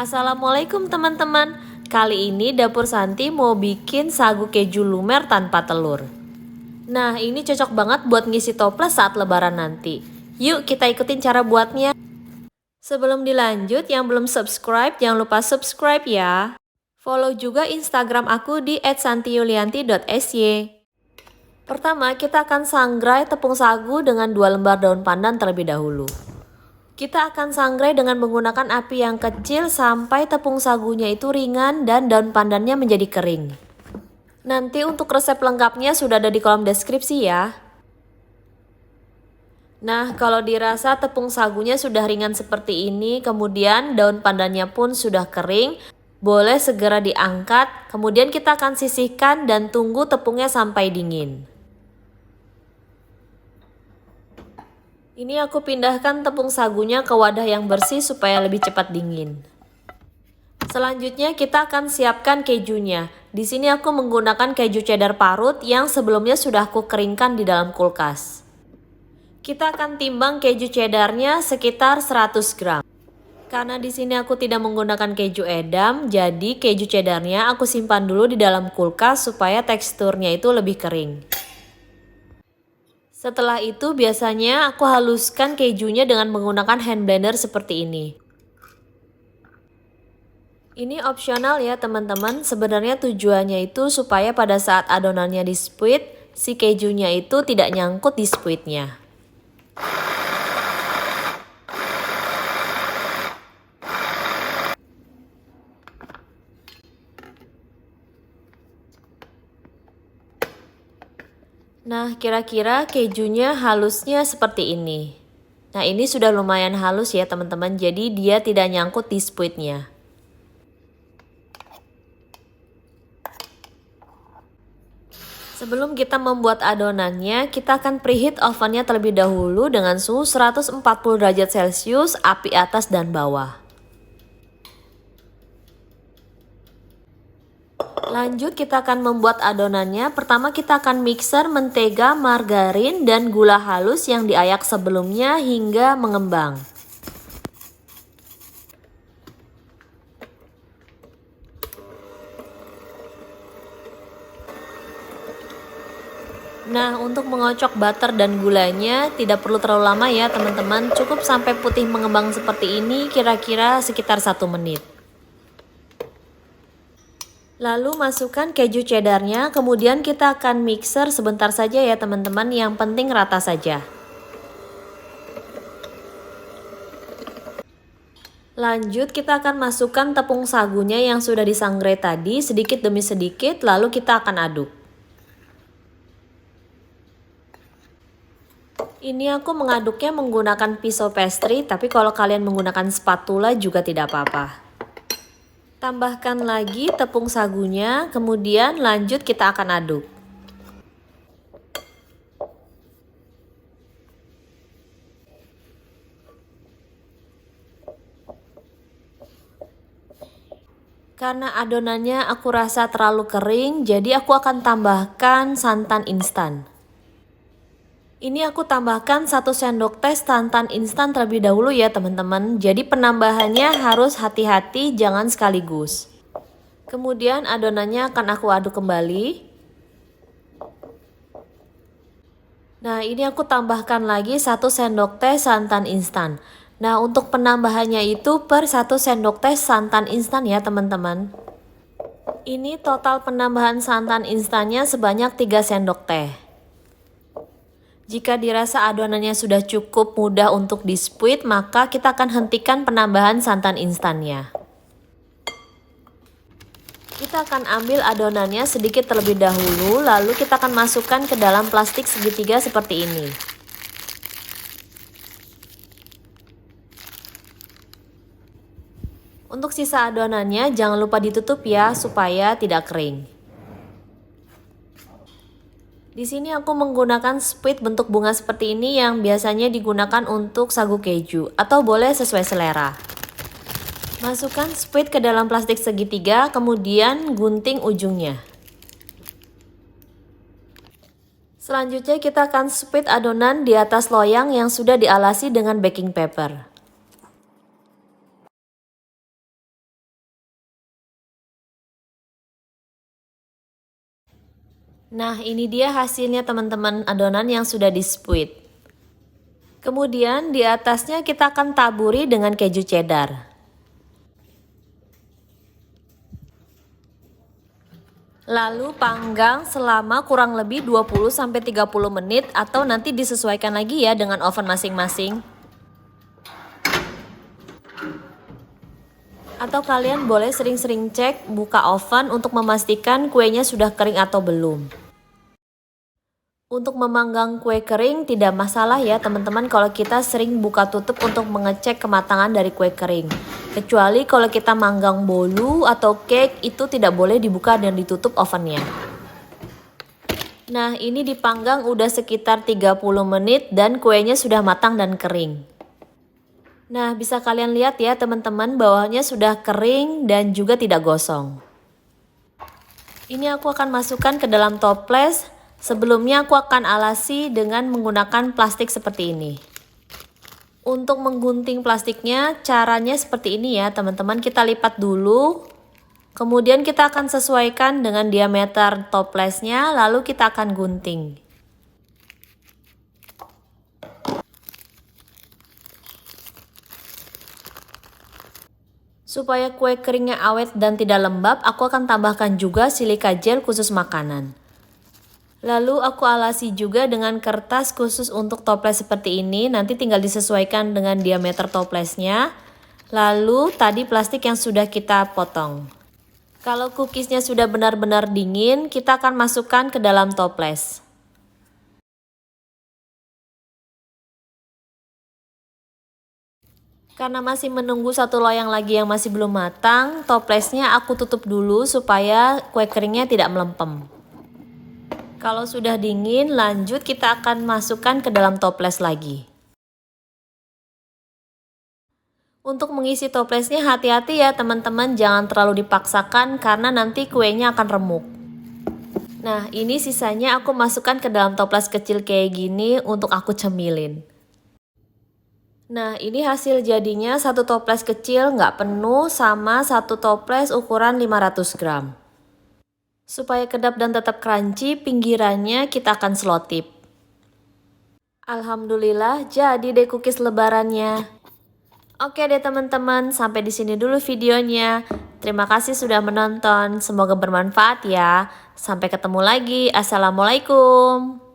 Assalamualaikum teman-teman. Kali ini Dapur Santi mau bikin sagu keju lumer tanpa telur. Nah, ini cocok banget buat ngisi toples saat lebaran nanti. Yuk kita ikutin cara buatnya. Sebelum dilanjut, yang belum subscribe jangan lupa subscribe ya. Follow juga Instagram aku di @santiyulianti.sy. Pertama, kita akan sangrai tepung sagu dengan 2 lembar daun pandan terlebih dahulu. Kita akan sangrai dengan menggunakan api yang kecil sampai tepung sagunya itu ringan dan daun pandannya menjadi kering. Nanti untuk resep lengkapnya sudah ada di kolom deskripsi ya. Nah, kalau dirasa tepung sagunya sudah ringan seperti ini, kemudian daun pandannya pun sudah kering, boleh segera diangkat, kemudian kita akan sisihkan dan tunggu tepungnya sampai dingin. Ini aku pindahkan tepung sagunya ke wadah yang bersih supaya lebih cepat dingin. Selanjutnya kita akan siapkan kejunya. Di sini aku menggunakan keju cheddar parut yang sebelumnya sudah aku keringkan di dalam kulkas. Kita akan timbang keju cheddarnya sekitar 100 gram. Karena di sini aku tidak menggunakan keju edam, jadi keju cheddarnya aku simpan dulu di dalam kulkas supaya teksturnya itu lebih kering. Setelah itu biasanya aku haluskan kejunya dengan menggunakan hand blender seperti ini. Ini opsional ya teman-teman, sebenarnya tujuannya itu supaya pada saat adonannya di split, si kejunya itu tidak nyangkut di splitnya. Nah, kira-kira kejunya halusnya seperti ini. Nah, ini sudah lumayan halus ya teman-teman, jadi dia tidak nyangkut di splitnya. Sebelum kita membuat adonannya, kita akan preheat ovennya terlebih dahulu dengan suhu 140 derajat Celcius, api atas dan bawah. Lanjut kita akan membuat adonannya. Pertama kita akan mixer mentega, margarin, dan gula halus yang diayak sebelumnya hingga mengembang. Nah, untuk mengocok butter dan gulanya tidak perlu terlalu lama ya teman-teman. Cukup sampai putih mengembang seperti ini kira-kira sekitar 1 menit. Lalu masukkan keju cheddarnya, kemudian kita akan mixer sebentar saja ya teman-teman, yang penting rata saja. Lanjut kita akan masukkan tepung sagunya yang sudah disangrai tadi sedikit demi sedikit, lalu kita akan aduk. Ini aku mengaduknya menggunakan pisau pastry, tapi kalau kalian menggunakan spatula juga tidak apa-apa. Tambahkan lagi tepung sagunya, kemudian lanjut kita akan aduk. Karena adonannya aku rasa terlalu kering, jadi aku akan tambahkan santan instan. Ini aku tambahkan 1 sendok teh santan instan terlebih dahulu ya teman-teman. Jadi penambahannya harus hati-hati, jangan sekaligus. Kemudian adonannya akan aku aduk kembali. Nah, ini aku tambahkan lagi 1 sendok teh santan instan. Nah, untuk penambahannya itu per 1 sendok teh santan instan ya teman-teman. Ini total penambahan santan instannya sebanyak 3 sendok teh. Jika dirasa adonannya sudah cukup mudah untuk di-split, maka kita akan hentikan penambahan santan instannya. Kita akan ambil adonannya sedikit terlebih dahulu, lalu kita akan masukkan ke dalam plastik segitiga seperti ini. Untuk sisa adonannya jangan lupa ditutup ya, supaya tidak kering. Di sini aku menggunakan split bentuk bunga seperti ini yang biasanya digunakan untuk sagu keju, atau boleh sesuai selera. Masukkan split ke dalam plastik segitiga, kemudian gunting ujungnya. Selanjutnya kita akan split adonan di atas loyang yang sudah dialasi dengan baking paper. Nah, ini dia hasilnya teman-teman, adonan yang sudah dispuit. Kemudian di atasnya kita akan taburi dengan keju cheddar. Lalu panggang selama kurang lebih 20-30 menit atau nanti disesuaikan lagi ya dengan oven masing-masing. Atau kalian boleh sering-sering cek buka oven untuk memastikan kuenya sudah kering atau belum. Untuk memanggang kue kering tidak masalah ya teman-teman kalau kita sering buka tutup untuk mengecek kematangan dari kue kering. Kecuali kalau kita manggang bolu atau cake itu tidak boleh dibuka dan ditutup ovennya. Nah, ini dipanggang udah sekitar 30 menit dan kuenya sudah matang dan kering. Nah, bisa kalian lihat ya teman-teman, bawahnya sudah kering dan juga tidak gosong. Ini aku akan masukkan ke dalam toples. Sebelumnya aku akan alasi dengan menggunakan plastik seperti ini. Untuk menggunting plastiknya, caranya seperti ini ya teman-teman. Kita lipat dulu. Kemudian kita akan sesuaikan dengan diameter toplesnya, lalu kita akan gunting. Supaya kue keringnya awet dan tidak lembab, aku akan tambahkan juga silika gel khusus makanan. Lalu aku alasi juga dengan kertas khusus untuk toples seperti ini, nanti tinggal disesuaikan dengan diameter toplesnya. Lalu tadi plastik yang sudah kita potong. Kalau cookiesnya sudah benar-benar dingin, kita akan masukkan ke dalam toples. Karena masih menunggu satu loyang lagi yang masih belum matang, toplesnya aku tutup dulu supaya kue keringnya tidak melempem. Kalau sudah dingin, lanjut kita akan masukkan ke dalam toples lagi. Untuk mengisi toplesnya hati-hati ya teman-teman, jangan terlalu dipaksakan karena nanti kuenya akan remuk. Nah, ini sisanya aku masukkan ke dalam toples kecil kayak gini untuk aku cemilin. Nah, ini hasil jadinya satu toples kecil nggak penuh sama satu toples ukuran 500 gram. Supaya kedap dan tetap crunchy, pinggirannya kita akan selotip. Alhamdulillah, jadi deh cookies lebarannya. Oke deh teman-teman, sampai di sini dulu videonya. Terima kasih sudah menonton, semoga bermanfaat ya. Sampai ketemu lagi, assalamualaikum.